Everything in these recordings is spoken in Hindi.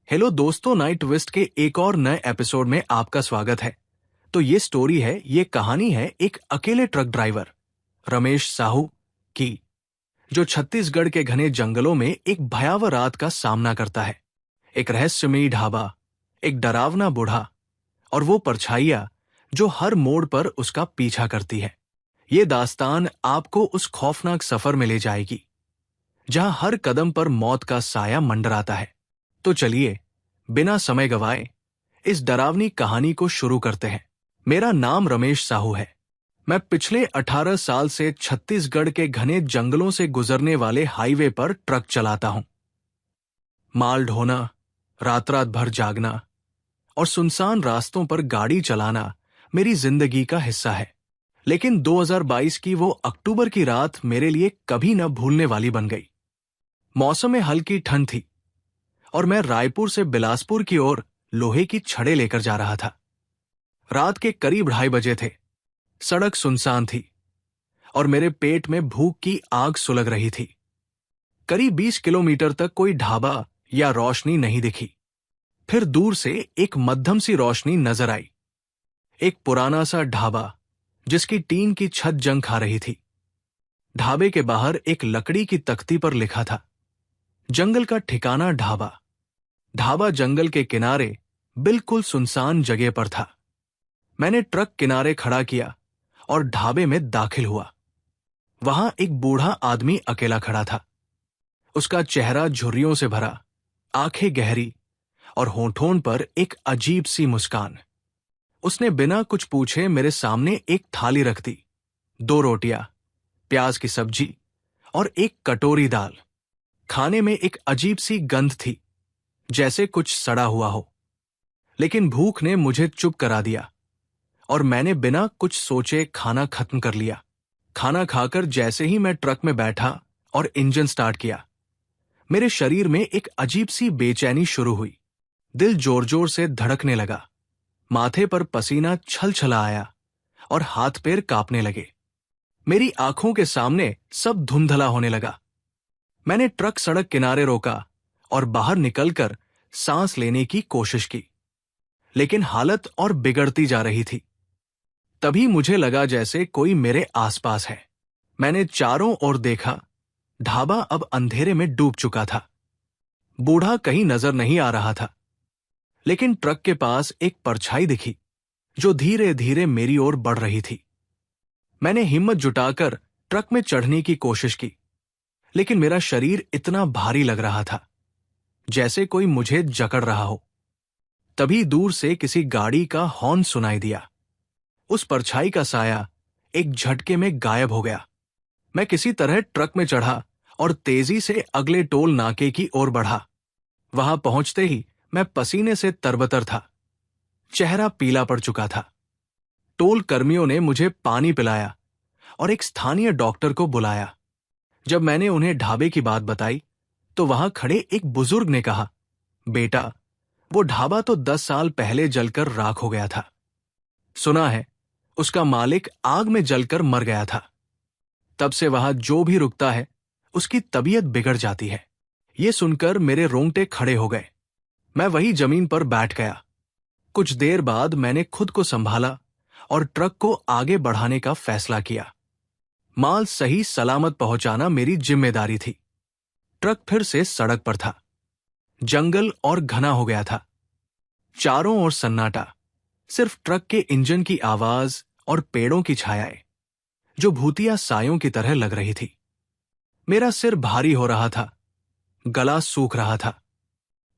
हेलो दोस्तों, नाइट ट्विस्ट के एक और नए एपिसोड में आपका स्वागत है। तो ये कहानी है एक अकेले ट्रक ड्राइवर रमेश साहू की, जो छत्तीसगढ़ के घने जंगलों में एक भयावह रात का सामना करता है। एक रहस्यमयी ढाबा, एक डरावना बूढ़ा और वो परछाइयां जो हर मोड़ पर उसका पीछा करती है। ये दास्तान आपको उस खौफनाक सफर में ले जाएगी जहां हर कदम पर मौत का साया मंडराता है। तो चलिए, बिना समय गवाए इस डरावनी कहानी को शुरू करते हैं। मेरा नाम रमेश साहू है। मैं पिछले 18 साल से छत्तीसगढ़ के घने जंगलों से गुजरने वाले हाईवे पर ट्रक चलाता हूं। माल ढोना, रात रात भर जागना और सुनसान रास्तों पर गाड़ी चलाना मेरी जिंदगी का हिस्सा है। लेकिन 2022 की वो अक्टूबर की रात मेरे लिए कभी न भूलने वाली बन गई। मौसम में हल्की ठंड थी और मैं रायपुर से बिलासपुर की ओर लोहे की छड़ें लेकर जा रहा था। रात के करीब 2:30 बजे थे। सड़क सुनसान थी और मेरे पेट में भूख की आग सुलग रही थी। करीब 20 किलोमीटर तक कोई ढाबा या रोशनी नहीं दिखी। फिर दूर से एक मध्यम सी रोशनी नजर आई। एक पुराना सा ढाबा जिसकी टीन की छत जंग खा रही थी। ढाबे के बाहर एक लकड़ी की तख्ती पर लिखा था, जंगल का ठिकाना ढाबा। ढाबा जंगल के किनारे बिल्कुल सुनसान जगह पर था। मैंने ट्रक किनारे खड़ा किया और ढाबे में दाखिल हुआ। वहां एक बूढ़ा आदमी अकेला खड़ा था। उसका चेहरा झुर्रियों से भरा, आंखें गहरी और होठों पर एक अजीब सी मुस्कान। उसने बिना कुछ पूछे मेरे सामने एक थाली रख दी। 2 रोटियां, प्याज की सब्जी और एक कटोरी दाल। खाने में एक अजीब सी गंध थी, जैसे कुछ सड़ा हुआ हो। लेकिन भूख ने मुझे चुप करा दिया और मैंने बिना कुछ सोचे खाना खत्म कर लिया। खाना खाकर जैसे ही मैं ट्रक में बैठा और इंजन स्टार्ट किया, मेरे शरीर में एक अजीब सी बेचैनी शुरू हुई। दिल जोर जोर से धड़कने लगा, माथे पर पसीना छल छला आया और हाथ पैर कांपने लगे। मेरी आंखों के सामने सब धुंधला होने लगा। मैंने ट्रक सड़क किनारे रोका और बाहर निकलकर सांस लेने की कोशिश की, लेकिन हालत और बिगड़ती जा रही थी। तभी मुझे लगा जैसे कोई मेरे आसपास है। मैंने चारों ओर देखा। ढाबा अब अंधेरे में डूब चुका था। बूढ़ा कहीं नजर नहीं आ रहा था, लेकिन ट्रक के पास एक परछाई दिखी जो धीरे धीरे मेरी ओर बढ़ रही थी। मैंने हिम्मत जुटाकर ट्रक में चढ़ने की कोशिश की, लेकिन मेरा शरीर इतना भारी लग रहा था जैसे कोई मुझे जकड़ रहा हो। तभी दूर से किसी गाड़ी का हॉर्न सुनाई दिया। उस परछाई का साया एक झटके में गायब हो गया। मैं किसी तरह ट्रक में चढ़ा और तेजी से अगले टोल नाके की ओर बढ़ा। वहां पहुंचते ही मैं पसीने से तरबतर था। चेहरा पीला पड़ चुका था। टोल कर्मियों ने मुझे पानी पिलाया और एक स्थानीय डॉक्टर को बुलाया। जब मैंने उन्हें ढाबे की बात बताई तो वहां खड़े एक बुजुर्ग ने कहा, बेटा, वो ढाबा तो 10 साल पहले जलकर राख हो गया था। सुना है उसका मालिक आग में जलकर मर गया था। तब से वहां जो भी रुकता है उसकी तबीयत बिगड़ जाती है। ये सुनकर मेरे रोंगटे खड़े हो गए। मैं वही जमीन पर बैठ गया। कुछ देर बाद मैंने खुद को संभाला और ट्रक को आगे बढ़ाने का फैसला किया। माल सही सलामत पहुंचाना मेरी जिम्मेदारी थी। ट्रक फिर से सड़क पर था। जंगल और घना हो गया था। चारों ओर सन्नाटा, सिर्फ ट्रक के इंजन की आवाज और पेड़ों की छायाएं जो भूतिया सायों की तरह लग रही थी। मेरा सिर भारी हो रहा था, गला सूख रहा था।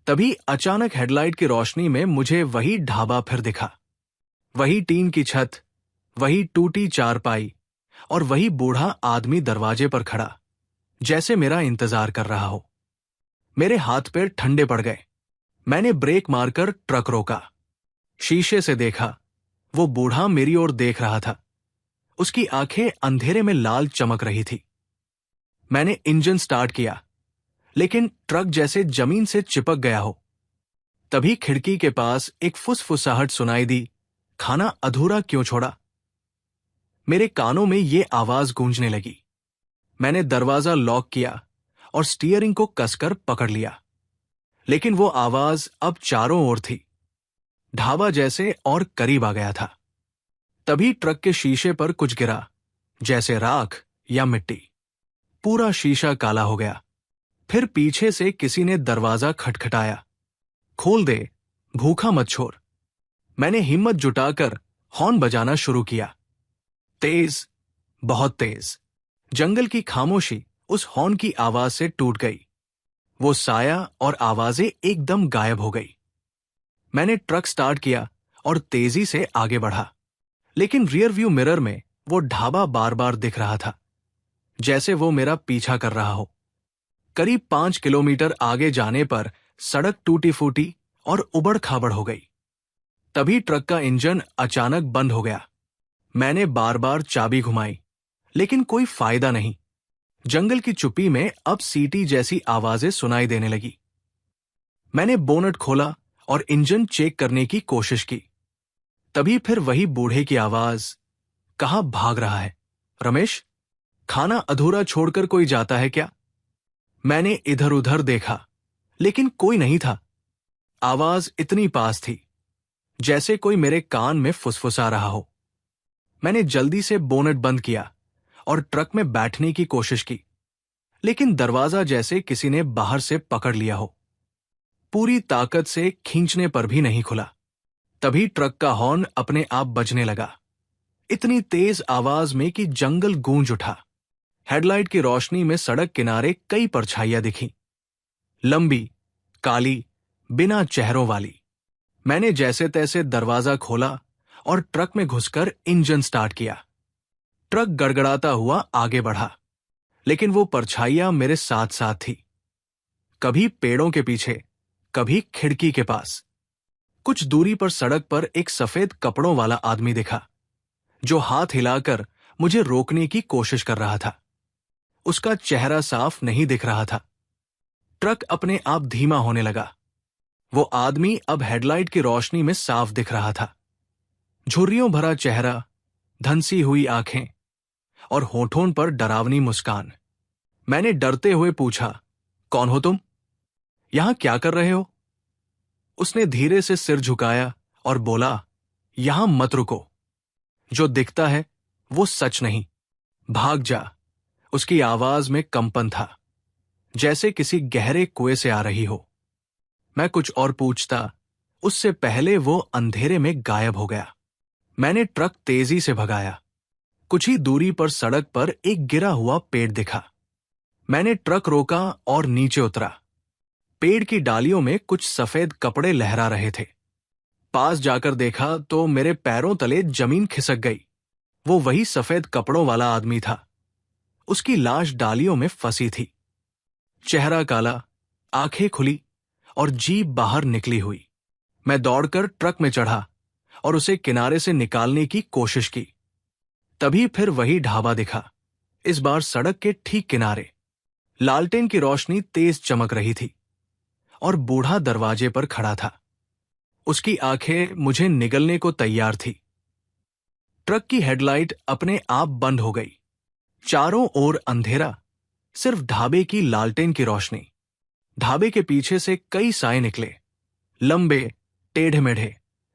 तभी अचानक हेडलाइट की रोशनी में मुझे वही ढाबा फिर दिखा। वही टीन की छत, वही टूटी चारपाई और वही बूढ़ा आदमी दरवाजे पर खड़ा, जैसे मेरा इंतजार कर रहा हो। मेरे हाथ पैर ठंडे पड़ गए। मैंने ब्रेक मारकर ट्रक रोका। शीशे से देखा, वो बूढ़ा मेरी ओर देख रहा था। उसकी आंखें अंधेरे में लाल चमक रही थी। मैंने इंजन स्टार्ट किया, लेकिन ट्रक जैसे जमीन से चिपक गया हो। तभी खिड़की के पास एक फुसफुसाहट सुनाई दी, खाना अधूरा क्यों छोड़ा? मेरे कानों में ये आवाज गूंजने लगी। मैंने दरवाजा लॉक किया और स्टीयरिंग को कसकर पकड़ लिया, लेकिन वो आवाज अब चारों ओर थी, ढाबा जैसे और करीब आ गया था। तभी ट्रक के शीशे पर कुछ गिरा, जैसे राख या मिट्टी। पूरा शीशा काला हो गया। फिर पीछे से किसी ने दरवाजा खटखटाया। खोल दे, भूखा मत छोड़। मैंने हिम्मत जुटाकर हॉर्न बजाना शुरू किया। तेज, बहुत तेज। जंगल की खामोशी उस हॉर्न की आवाज से टूट गई। वो साया और आवाजें एकदम गायब हो गई। मैंने ट्रक स्टार्ट किया और तेजी से आगे बढ़ा, लेकिन रियर व्यू मिरर में वो ढाबा बार बार दिख रहा था, जैसे वो मेरा पीछा कर रहा हो। करीब 5 किलोमीटर आगे जाने पर सड़क टूटी फूटी और उबड़ खाबड़ हो गई। तभी ट्रक का इंजन अचानक बंद हो गया। मैंने बार बार चाबी घुमाई, लेकिन कोई फायदा नहीं। जंगल की चुप्पी में अब सीटी जैसी आवाजें सुनाई देने लगी। मैंने बोनट खोला और इंजन चेक करने की कोशिश की। तभी फिर वही बूढ़े की आवाज, कहाँ भाग रहा है रमेश? खाना अधूरा छोड़कर कोई जाता है क्या? मैंने इधर उधर देखा, लेकिन कोई नहीं था। आवाज इतनी पास थी, जैसे कोई मेरे कान में फुसफुसा रहा हो। मैंने जल्दी से बोनट बंद किया और ट्रक में बैठने की कोशिश की, लेकिन दरवाजा जैसे किसी ने बाहर से पकड़ लिया हो। पूरी ताकत से खींचने पर भी नहीं खुला। तभी ट्रक का हॉर्न अपने आप बजने लगा, इतनी तेज आवाज में कि जंगल गूंज उठा। हेडलाइट की रोशनी में सड़क किनारे कई परछाइयां दिखीं, लंबी, काली, बिना चेहरों वाली। मैंने जैसे तैसे दरवाजा खोला और ट्रक में घुसकर इंजन स्टार्ट किया। ट्रक गड़गड़ाता हुआ आगे बढ़ा, लेकिन वो परछाइयां मेरे साथ साथ थी। कभी पेड़ों के पीछे, कभी खिड़की के पास। कुछ दूरी पर सड़क पर एक सफेद कपड़ों वाला आदमी दिखा, जो हाथ हिलाकर मुझे रोकने की कोशिश कर रहा था। उसका चेहरा साफ नहीं दिख रहा था। ट्रक अपने आप धीमा होने लगा। वो आदमी अब हेडलाइट की रोशनी में साफ दिख रहा था। झुर्रियों भरा चेहरा, धंसी हुई आंखें और होठों पर डरावनी मुस्कान। मैंने डरते हुए पूछा, कौन हो तुम? यहां क्या कर रहे हो? उसने धीरे से सिर झुकाया और बोला, यहां मत रुको। जो दिखता है वो सच नहीं, भाग जा। उसकी आवाज में कंपन था, जैसे किसी गहरे कुएं से आ रही हो। मैं कुछ और पूछता, उससे पहले वो अंधेरे में गायब हो गया। मैंने ट्रक तेजी से भगाया। कुछ ही दूरी पर सड़क पर एक गिरा हुआ पेड़ दिखा। मैंने ट्रक रोका और नीचे उतरा। पेड़ की डालियों में कुछ सफेद कपड़े लहरा रहे थे। पास जाकर देखा तो मेरे पैरों तले जमीन खिसक गई। वो वही सफेद कपड़ों वाला आदमी था। उसकी लाश डालियों में फंसी थी, चेहरा काला, आंखें खुली और जीभ बाहर निकली हुई। मैं दौड़कर ट्रक में चढ़ा और उसे किनारे से निकालने की कोशिश की। तभी फिर वही ढाबा दिखा, इस बार सड़क के ठीक किनारे। लालटेन की रोशनी तेज चमक रही थी और बूढ़ा दरवाजे पर खड़ा था। उसकी आंखें मुझे निगलने को तैयार थी। ट्रक की हेडलाइट अपने आप बंद हो गई। चारों ओर अंधेरा, सिर्फ ढाबे की लालटेन की रोशनी। ढाबे के पीछे से कई साए निकले, लंबे, टेढ़े मेढ़े,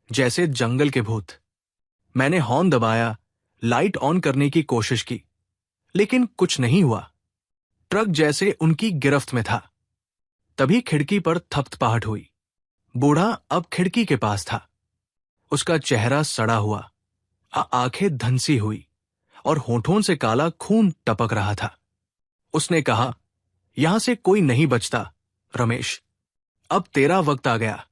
जैसे जंगल के भूत। मैंने हॉर्न दबाया, लाइट ऑन करने की कोशिश की, लेकिन कुछ नहीं हुआ। ट्रक जैसे उनकी गिरफ्त में था। तभी खिड़की पर थपथपाहट हुई। बूढ़ा अब खिड़की के पास था। उसका चेहरा सड़ा हुआ, आंखें धंसी हुई और होठों से काला खून टपक रहा था। उसने कहा, यहां से कोई नहीं बचता रमेश, अब तेरा वक्त आ गया।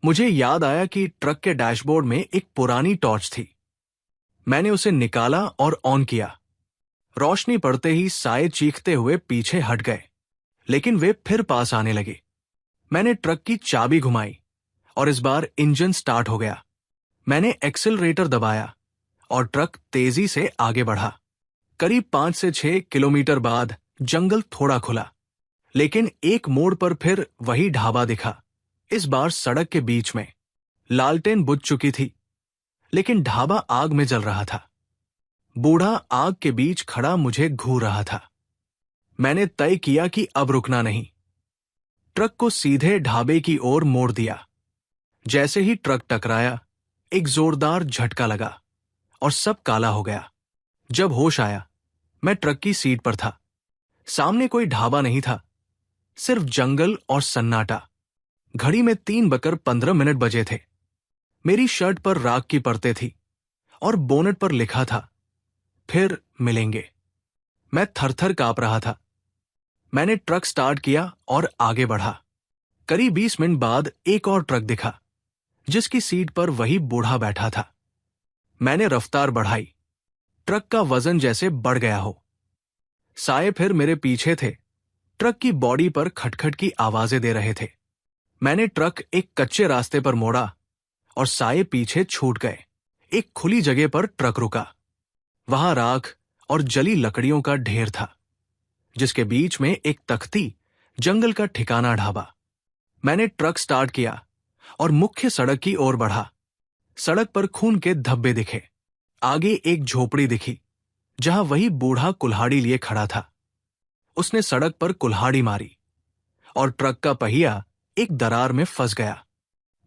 मुझे याद आया कि ट्रक के डैशबोर्ड में एक पुरानी टॉर्च थी। मैंने उसे निकाला और ऑन किया। रोशनी पड़ते ही साए चीखते हुए पीछे हट गए, लेकिन वे फिर पास आने लगे। मैंने ट्रक की चाबी घुमाई और इस बार इंजन स्टार्ट हो गया। मैंने एक्सीलरेटर दबाया और ट्रक तेजी से आगे बढ़ा। करीब 5 से 6 किलोमीटर बाद जंगल थोड़ा खुला, लेकिन एक मोड़ पर फिर वही ढाबा दिखा। इस बार सड़क के बीच में। लालटेन बुझ चुकी थी, लेकिन ढाबा आग में जल रहा था। बूढ़ा आग के बीच खड़ा मुझे घूर रहा था। मैंने तय किया कि अब रुकना नहीं। ट्रक को सीधे ढाबे की ओर मोड़ दिया। जैसे ही ट्रक टकराया, एक जोरदार झटका लगा और सब काला हो गया। जब होश आया, मैं ट्रक की सीट पर था। सामने कोई ढाबा नहीं था, सिर्फ जंगल और सन्नाटा। घड़ी में 3:15 बजे थे। मेरी शर्ट पर राख की परतें थी और बोनट पर लिखा था, फिर मिलेंगे। मैं थरथर कांप रहा था। मैंने ट्रक स्टार्ट किया और आगे बढ़ा। करीब 20 मिनट बाद एक और ट्रक दिखा, जिसकी सीट पर वही बूढ़ा बैठा था। मैंने रफ्तार बढ़ाई। ट्रक का वजन जैसे बढ़ गया हो। साए फिर मेरे पीछे थे। ट्रक की बॉडी पर खटखट की आवाजें दे रहे थे। मैंने ट्रक एक कच्चे रास्ते पर मोड़ा और साए पीछे छूट गए। एक खुली जगह पर ट्रक रुका। वहां राख और जली लकड़ियों का ढेर था, जिसके बीच में एक तख्ती, जंगल का ठिकाना ढाबा। मैंने ट्रक स्टार्ट किया और मुख्य सड़क की ओर बढ़ा। सड़क पर खून के धब्बे दिखे। आगे एक झोपड़ी दिखी, जहां वही बूढ़ा कुल्हाड़ी लिए खड़ा था। उसने सड़क पर कुल्हाड़ी मारी और ट्रक का पहिया एक दरार में फंस गया।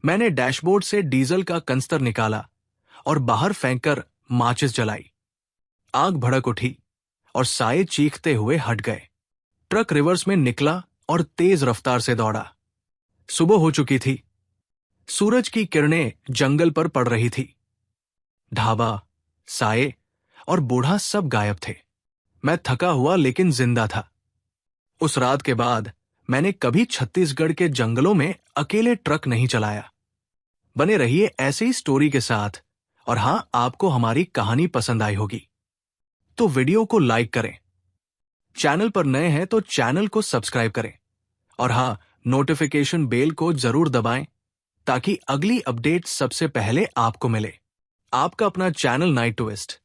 मैंने डैशबोर्ड से डीजल का कनस्तर निकाला और बाहर फेंककर माचिस जलाई। आग भड़क उठी और साए चीखते हुए हट गए। ट्रक रिवर्स में निकला और तेज रफ्तार से दौड़ा। सुबह हो चुकी थी। सूरज की किरणें जंगल पर पड़ रही थी। ढाबा, साए और बूढ़ा सब गायब थे। मैं थका हुआ लेकिन जिंदा था। उस रात के बाद मैंने कभी छत्तीसगढ़ के जंगलों में अकेले ट्रक नहीं चलाया। बने रहिए ऐसे ही स्टोरी के साथ। और हां, आपको हमारी कहानी पसंद आई होगी तो वीडियो को लाइक करें। चैनल पर नए हैं तो चैनल को सब्सक्राइब करें। और हां, नोटिफिकेशन बेल को जरूर दबाएं ताकि अगली अपडेट सबसे पहले आपको मिले। आपका अपना चैनल नाइट ट्विस्ट।